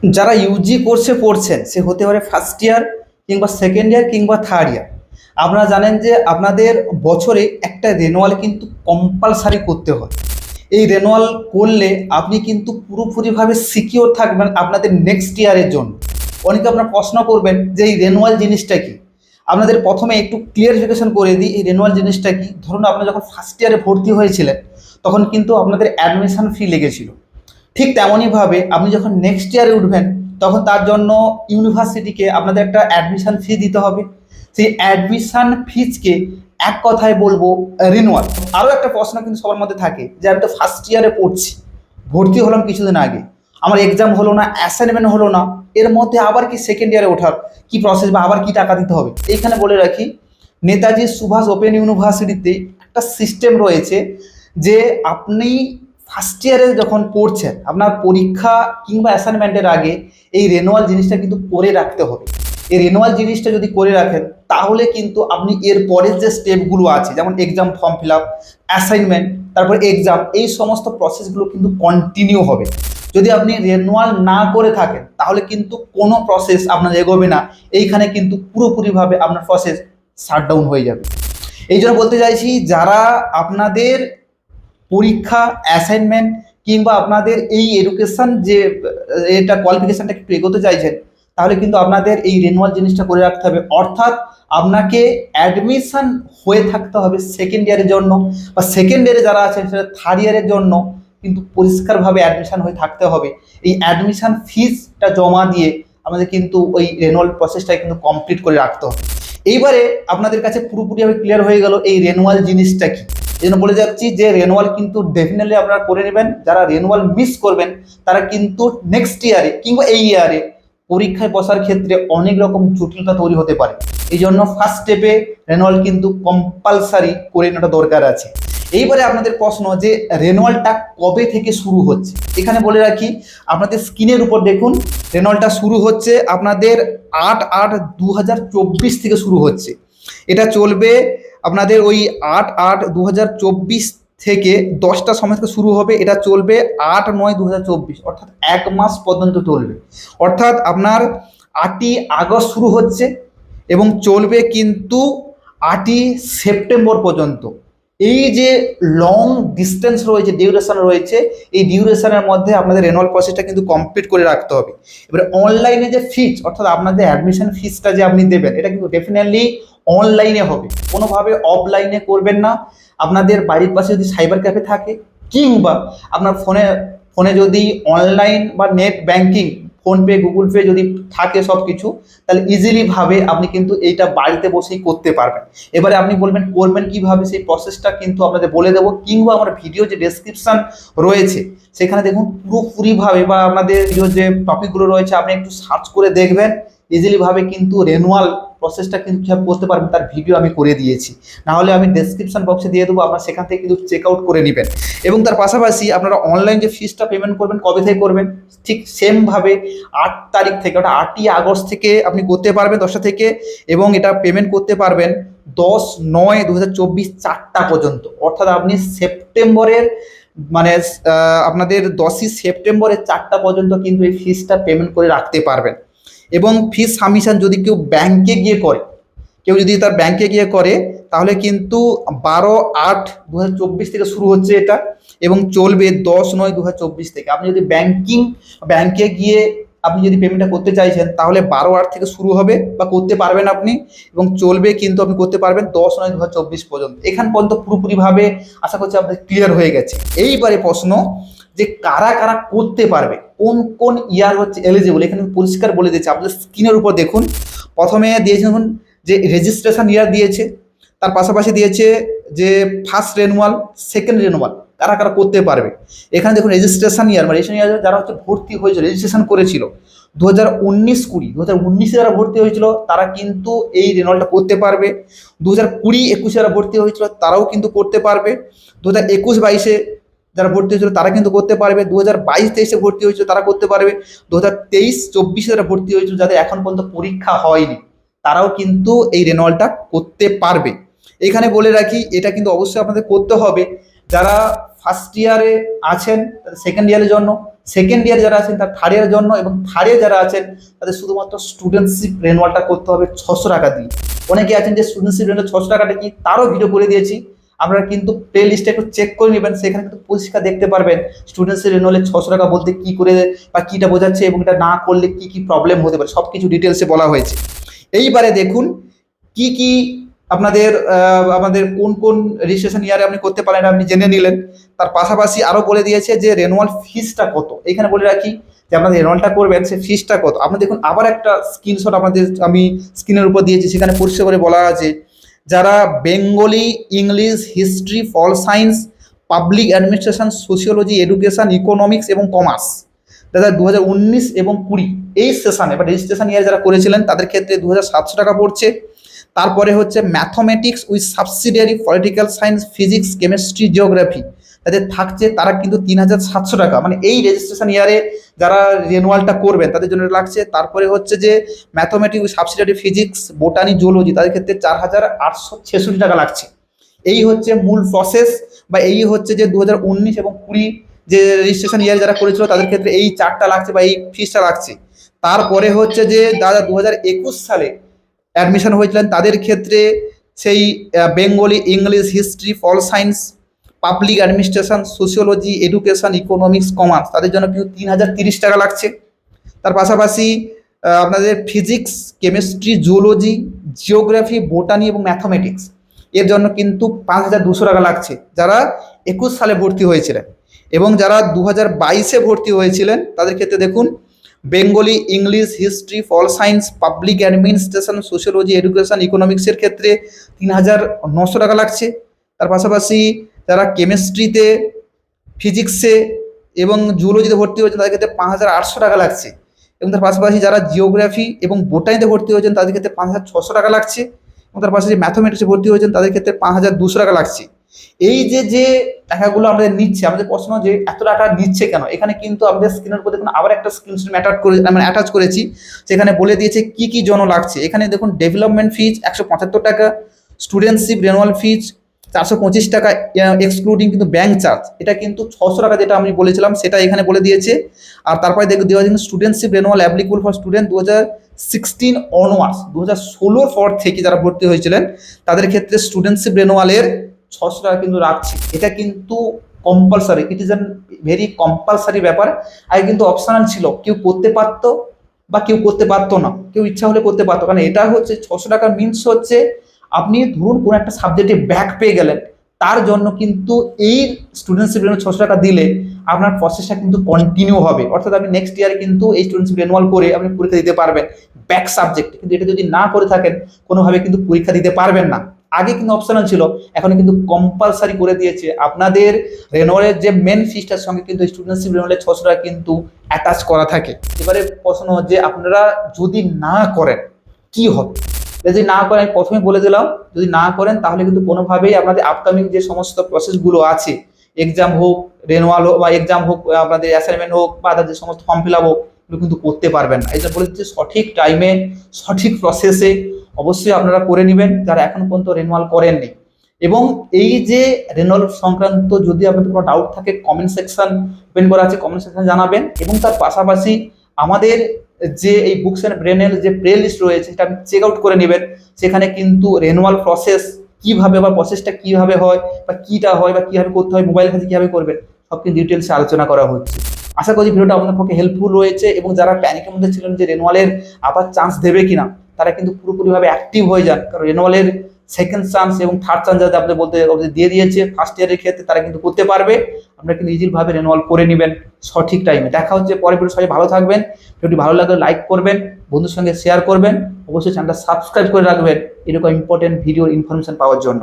যারা ইউজি কোর্সে পড়ছেন সে হতে পারে ফার্স্ট ইয়ার কিংবা সেকেন্ড ইয়ার কিংবা থার্ড ইয়ার। আপনারা জানেন যে আপনাদের বছরে একটা রেনুয়াল কিন্তু কম্পালসারি করতে হয়। এই রেনুয়াল করলে আপনি কিন্তু পুরোপুরিভাবে সিকিওর থাকবেন আপনাদের নেক্সট ইয়ারের জন্য। অনেকে আপনার প্রশ্ন করবেন যে এই রেনুয়াল জিনিসটা কি। আপনাদের প্রথমে একটু ক্লিয়ারিফিকেশন করে দিই এই রেনুয়াল জিনিসটা কি। ধরুন আপনি যখন ফার্স্ট ইয়ারে ভর্তি হয়েছিলেন তখন কিন্তু আপনাদের অ্যাডমিশন ফি লেগেছিল। ঠিক তেমনইভাবে আপনি যখন নেক্সট ইয়ারে উঠবেন তখন তার জন্য ইউনিভার্সিটিকে আপনাদের একটা অ্যাডমিশন ফি দিতে হবে। সেই অ্যাডমিশন ফিজকে এক কথায় বলবো রিনুয়াল। আরও একটা প্রশ্ন কিন্তু সবার মধ্যে থাকে যে আমি তো ফার্স্ট ইয়ারে পড়ছি, ভর্তি হলাম কিছুদিন আগে, আমার এক্সাম হলো না, অ্যাসাইনমেন্ট হলো না, এর মধ্যে আবার কি সেকেন্ড ইয়ারে ওঠার কি প্রসেস বা আবার কি টাকা দিতে হবে। এইখানে বলে রাখি, নেতাজি সুভাষ ওপেন ইউনিভার্সিটিতে একটা সিস্টেম রয়েছে যে আপনি ফার্স্ট ইয়ারে যখন পড়ছেন আপনার পরীক্ষা কিংবা অ্যাসাইনমেন্টের আগে এই রেনুয়াল জিনিসটা কিন্তু করে রাখতে হবে। এই রেনুয়াল জিনিসটা যদি করে রাখেন তাহলে কিন্তু আপনি এর পরের যে স্টেপগুলো আছে যেমন exam form fill up, assignment, তারপর এক্সাম, এই সমস্ত প্রসেসগুলো কিন্তু কন্টিনিউ হবে। যদি আপনি রেনুয়াল না করে থাকেন তাহলে কিন্তু কোনো প্রসেস আপনার এগোবে না। এইখানে কিন্তু পুরোপুরিভাবে আপনার প্রসেস শাটডাউন হয়ে যাবে। এই জন্য বলতে চাইছি, যারা আপনাদের পরীক্ষা, অ্যাসাইনমেন্ট কিংবা আপনাদের এই এডুকেশন যে এটা কোয়ালিফিকেশনটা একটু এগোতে চাইছেন তাহলে কিন্তু আপনাদের এই রেনুয়াল জিনিসটা করে রাখতে হবে। অর্থাৎ আপনাকে অ্যাডমিশন হয়ে থাকতে হবে সেকেন্ড ইয়ারের জন্য, বা সেকেন্ড ইয়ারে যারা আছেন সেটা থার্ড ইয়ারের জন্য কিন্তু পরিষ্কারভাবে অ্যাডমিশন হয়ে থাকতে হবে। এই অ্যাডমিশন ফিজটা জমা দিয়ে আমাদের কিন্তু ওই রেনুয়াল প্রসেসটা কিন্তু কমপ্লিট করে রাখতে হবে। এইবারে আপনাদের কাছে পুরোপুরিভাবে ক্লিয়ার হয়ে গেল এই রেনুয়াল জিনিসটা কি। এই জন্য বলে যাচ্ছি যে রেনুয়াল কিন্তু ডেফিনেটলি আপনারা করে নেবেন। যারা রেনুয়াল মিস করবেন তারা কিন্তু নেক্সট ইয়ারে কিংবা এই ইয়ারে পরীক্ষায় বসার ক্ষেত্রে অনেক রকম জটিলতা তৈরি হতে পারে। এই জন্য ফার্স্ট স্টেপে রেনুয়াল কিন্তু কম্পালসারি করে নেওয়াটা দরকার আছে। এইবারে আপনাদের প্রশ্ন যে রেনুয়ালটা কবে থেকে শুরু হচ্ছে, এখানে বলে রাখি আপনাদের স্ক্রিনের উপর দেখুন রেনুয়ালটা শুরু হচ্ছে আপনাদের 8/8/2024 থেকে শুরু হচ্ছে। এটা চলবে আপনাদের ওই 8/8/2024 থেকে 10টা সময় থেকে শুরু হবে। এটা চলবে 8/9/2024, অর্থাৎ 1 মাস পর্যন্ত চলবে। অর্থাৎ আপনার 8ই আগস্ট শুরু হচ্ছে এবং চলবে কিন্তু 8ই সেপ্টেম্বর পর্যন্ত। এই যে লং ডিস্টেন্স রয়েছে, ডিউরেশন রয়েছে, এই ডিউরেশনের মধ্যে আপনাদের রেনুয়াল প্রসেসটা কিন্তু কমপ্লিট করে রাখতে হবে। এবারে অনলাইনে যে ফিজ, অর্থাৎ আপনাদের অ্যাডমিশন ফিজটা যে আপনি দেবেন এটা কিন্তু ডেফিনেটলি অনলাইনে হবে, কোনোভাবে অফলাইনে করবেন না। আপনাদের বাড়ির পাশে যদি সাইবার ক্যাফে থাকে কিংবা আপনার ফোনে ফোনে যদি অনলাইন বা net banking, PhonePe, Google pay যদি থাকে সব কিছু, তাহলে ইজিলিভাবে আপনি কিন্তু এইটা বাড়িতে বসেই করতে পারবেন। এবারে আপনি বলবেন করবেন কিভাবে, সেই প্রসেসটা কিন্তু আপনাদের বলে দেবো, কিংবা আমার ভিডিও যে ডেসক্রিপশন রয়েছে সেখানে দেখুন পুরোপুরিভাবে, বা আপনাদের ভিডিও যে টপিকগুলো রয়েছে আপনি একটু সার্চ করে দেখবেন, ইজিলিভাবে কিন্তু রেনুয়াল প্রসেসটা কিন্তু কীভাবে করতে পারবেন তার ভিডিও আমি করে দিয়েছি। নাহলে আমি ডেসক্রিপশন বক্সে দিয়ে দেবো, আপনারা সেখান থেকে কিন্তু চেক আউট করে নেবেন। এবং তার পাশাপাশি আপনারা অনলাইন যে ফিজটা পেমেন্ট করবেন কবে থেকে করবেন, ঠিক সেমভাবে 8 তারিখ থেকে, ওটা 8ই আগস্ট থেকে আপনি করতে পারবেন 10টা থেকে, এবং এটা পেমেন্ট করতে পারবেন 10/9/2024 4টা পর্যন্ত। অর্থাৎ আপনি সেপ্টেম্বরের মানে আপনাদের 10ই সেপ্টেম্বরের 4টা পর্যন্ত কিন্তু এই ফিজটা পেমেন্ট করে রাখতে পারবেন। এবং ফিস সাবমিশন যদি কেউ ব্যাংকে গিয়ে করে, কেউ যদি তার ব্যাংকে গিয়ে করে তাহলে কিন্তু 12/8/2024 থেকে শুরু হচ্ছে এটা, এবং চলবে 10/9/2024 থেকে। আপনি যদি ব্যাংকে গিয়ে আপনি যদি পেমেন্টটা করতে চাইছেন তাহলে 12/8 থেকে শুরু হবে বা করতে পারবেন আপনি, এবং চলবে কিন্তু আপনি করতে পারবেন 10/9/2024 পর্যন্ত। এখান পর্যন্ত পুরোপুরিভাবে আশা করছি আপনাদের ক্লিয়ার হয়ে গেছে। এইবারে প্রশ্ন যে কারা কারা করতে পারবে, কোন কোন ইয়ার হচ্ছে এলিজিবল, এখানে পরিষ্কার বলে দিয়েছে। আপনাদের স্ক্রিনের উপর দেখুন, প্রথমে দিয়েছে দেখুন যে রেজিস্ট্রেশন ইয়ার দিয়েছে, তার পাশাপাশি দিয়েছে যে ফার্স্ট রেনুয়াল, সেকেন্ড রেনুয়াল কারা কারা করতে পারবে। এখানে দেখুন রেজিস্ট্রেশন ইয়ার, মানে রেজিস্ট্রেশন ইয়ার যারা হচ্ছে ভর্তি হয়েছিল, রেজিস্ট্রেশন করেছিল 2019-20 যারা ভর্তি হয়েছিল তারা কিন্তু এই রেনুয়ালটা করতে পারবে। 2020-21 যারা ভর্তি হয়েছিল তারাও কিন্তু করতে পারবে। 2021-22 যারা ভর্তি হয়েছিল তারা কিন্তু করতে পারবে। 2022-23 ভর্তি হয়েছিল তারা করতে পারবে। 2023-24 যারা ভর্তি হয়েছিল, যাদের এখন পর্যন্ত পরীক্ষা হয়নি, তারাও কিন্তু এই রেনুয়ালটা করতে পারবে। এখানে বলে রাখি এটা কিন্তু অবশ্যই আপনাদের করতে হবে যারা ফার্স্ট ইয়ারে আছেন সেকেন্ড ইয়ারের জন্য, সেকেন্ড ইয়ারে যারা আছেন তার থার্ড ইয়ারের জন্য, এবং থার্ড ইয়ার যারা আছেন তাদের শুধুমাত্র স্টুডেন্টশিপ রেনুয়ালটা করতে হবে 600 টাকা দিয়ে। অনেকে আছেন যে স্টুডেন্টশিপ রেনুয়াল 600 টাকাটা কি, তারও ভিডিও করে দিয়েছি, আপনারা কিন্তু প্লে লিস্টে একটু চেক করে নেবেন, সেখানে কিন্তু পরিষ্কার দেখতে পারবেন স্টুডেন্টশিপ রেনুয়ালে 600 টাকা বলতে কি করে বা কিটা বোঝাচ্ছে এবং এটা না করলে কি কি প্রবলেম হতে পারে সব কিছু ডিটেলসে বলা হয়েছে। এইবারে দেখুন কি কি আপনাদের আমাদের কোন কোন রেজিস্ট্রেশন ইয়ারে আপনি করতে পারেন আপনি জেনে নিলেন। তার পাশাপাশি আরও বলে দিয়েছে যে রেনুয়াল ফিসটা কত। এখানে বলে রাখি যে আপনাদের রেনুয়ালটা করবেন সে ফিসটা কত। আপনি দেখুন আবার একটা স্ক্রিনশট আপনাদের আমি স্ক্রিনের উপর দিয়েছি, সেখানে পরিষ্কার করে বলা আছে যারা Bengali, English, history, pol science, public administration, sociology, education, economics এবং কমার্স যারা 2019 এবং 20 এই সেশনে বা রেজিস্ট্রেশন ইয়ার যারা করেছিলেন তাদের ক্ষেত্রে 2700 টাকা পড়ছে। তারপরে হচ্ছে mathematics with subsidiary political science, physics, chemistry, geography তাদের থাকছে তারা কিন্তু 3700 টাকা, মানে এই রেজিস্ট্রেশন ইয়ারে যারা রেনুয়ালটা করবেন তাদের জন্য লাগছে। তারপরে হচ্ছে যে mathematics with subsidiary physics, botany, zoology তাদের ক্ষেত্রে 4866 টাকা লাগছে। এই হচ্ছে মূল প্রসেস বা এই হচ্ছে যে 2019 এবং 20 যে রেজিস্ট্রেশন ইয়ার যারা করেছিল তাদের ক্ষেত্রে এই চারটা লাগছে বা এই ফিসটা লাগছে। তারপরে হচ্ছে যে যারা 2021 সালে অ্যাডমিশন হয়েছিলেন তাদের ক্ষেত্রে সেই Bengali, English, history, pol science, public administration, sociology, education, economics, commerce তাদের জন্য কিন্তু 3030 টাকা লাগছে। তার পাশাপাশি আপনাদের physics, chemistry, zoology, geography, botany এবং ম্যাথমেটিক্স এর জন্য কিন্তু 5200 টাকা লাগছে যারা 21 সালে ভর্তি হয়েছিলেন। এবং যারা 2022-এ ভর্তি হয়েছিলেন তাদের ক্ষেত্রে দেখুন Bengali, English, history, pol science, public administration, sociology, education, ইকোনমিক্সের ক্ষেত্রে 3900 টাকা লাগছে। তার পাশাপাশি যারা কেমিস্ট্রিতে, ফিজিক্সে এবং জুলজিতে ভর্তি হয়েছেন তাদের ক্ষেত্রে 5800 টাকা লাগছে। এবং তার পাশাপাশি যারা জিওগ্রাফি এবং বোটানিতে ভর্তি হয়েছেন তাদের ক্ষেত্রে 5600 টাকা লাগছে। এবং তার পাশাপাশি ম্যাথমেটিক্সে ভর্তি হয়েছেন তাদের ক্ষেত্রে 5200 টাকা লাগছে। এই যে যে টাকাগুলো আমাদের নিচ্ছে, আমাদের প্রশ্ন যে এত টাকা নিচ্ছে কেন, এখানে কিন্তু আমাদের স্ক্রিনের উপর দেখুন আবার একটা স্ক্রিনশট অ্যাটাচ করেছি, সেখানে বলে দিয়েছে কি কি জন্য লাগছে। এখানে দেখুন ডেভেলপমেন্ট ফিজ 175 টাকা, স্টুডেন্টশিপ রেনুয়াল ফিজ 425 টাকা এক্সক্লুডিং কিন্তু ব্যাংক চার্জ, এটা কিন্তু 600 টাকা যেটা আমি বলেছিলাম সেটা এখানে বলে দিয়েছে। আর তারপরে দেওয়া কিন্তু studentship renewal applicable for student 2016 onwards, 2016 পর থেকে যারা ভর্তি হয়েছিলেন তাদের ক্ষেত্রে স্টুডেন্টশিপ রেনুয়ালের 600 টাকা কিন্তু রাখছি। এটা কিন্তু compulsory, it is an very compulsory ব্যাপার। আগে কিন্তু অপশনাল ছিল, কেউ করতে পারতো বা কেউ করতে পারতো না, কেউ ইচ্ছা হলে করতে পারতো। কারণ এটা হচ্ছে 600 টাকার মিনস হচ্ছে আপনি ধরুন কোনো একটা সাবজেক্টে ব্যাক পেয়ে গেলেন, তার জন্য কিন্তু এই স্টুডেন্টশিপ রেনুয়াল 600 টাকা দিলে আপনার প্রসেসটা কিন্তু কন্টিনিউ হবে, অর্থাৎ আপনি নেক্সট ইয়ারে কিন্তু এই স্টুডেন্টশিপ রেনুয়াল করে আপনি পরীক্ষা দিতে পারবেন ব্যাক সাবজেক্ট। কিন্তু এটা যদি না করে থাকেন কোনোভাবে কিন্তু পরীক্ষা দিতে পারবেন না। আগে কিন্তু অপশনাল ছিল, এখন কিন্তু কম্পালসারি করে দিয়েছে। আপনাদের রেনুয়ালের যে মেন ফিসটার সঙ্গে কিন্তু স্টুডেন্টশিপ রেনুয়ালের 600 টাকা কিন্তু অ্যাটাচ করা থাকে। এবারে প্রশ্ন যে আপনারা যদি না করেন কি হবে, যদি না করেন আমি প্রথমে বলে দিলাম, যদি না করেন তাহলে কিন্তু কোনোভাবেই আপনাদের আপকামিং যে সমস্ত প্রসেসগুলো আছে, এক্সাম হোক, রেনুয়াল হোক বা এক্সাম হোক, আপনাদের অ্যাসাইনমেন্ট হোক বা যে সমস্ত ফর্ম ফিল আপ হোক, এগুলো কিন্তু করতে পারবেন না। এই জন্য বলে দিচ্ছি সঠিক টাইমে সঠিক প্রসেসে অবশ্যই আপনারা করে নেবেন যারা এখন পর্যন্ত রেনুয়াল করেননি। এবং এই যে রেনুয়াল সংক্রান্ত যদি আপনাদের কোনো ডাউট থাকে কমেন্ট সেকশন ওপেন করা আছে, কমেন্ট সেকশন জানাবেন। এবং তার পাশাপাশি আমাদের যে এই বুকস অ্যান্ড ব্রেনের যে প্লে লিস্ট রয়েছে সেটা আপনি চেক আউট করে নেবেন। সেখানে কিন্তু রেনুয়াল প্রসেস কীভাবে বা প্রসেসটা কীভাবে হয় বা কীটা হয় বা কীভাবে করতে হয়, মোবাইল কাছে কীভাবে করবেন সব কিছু ডিটেলসে আলোচনা করা হচ্ছে। আশা করি ভিডিওটা আপনাদের পক্ষে হেল্পফুল রয়েছে। এবং যারা প্যানিকের মধ্যে ছিলেন যে রেনুয়ালের আবার চান্স দেবে কিনা, তারা কিন্তু পুরোপুরিভাবে অ্যাক্টিভ হয়ে যান। কারণ রেনুয়ালের সেকেন্ড চান্স এবং থার্ড চান্স যাতে আপনি বলতে দিয়ে দিয়েছে ফার্স্ট ইয়ারের ক্ষেত্রে, তারা কিন্তু করতে পারবে। আপনারা কিন্তু ইজিভাবে রেনুয়াল করে নেবেন সঠিক টাইমে। দেখা হচ্ছে পরের ভিডিও, সবাই ভালো থাকবেন। ভিডিওটি ভালো লাগলে লাইক করবেন, বন্ধুর সঙ্গে শেয়ার করবেন, অবশ্যই চ্যানেলটা সাবস্ক্রাইব করে রাখবেন এরকম ইম্পর্টেন্ট ভিডিওর ইনফরমেশন পাওয়ার জন্য।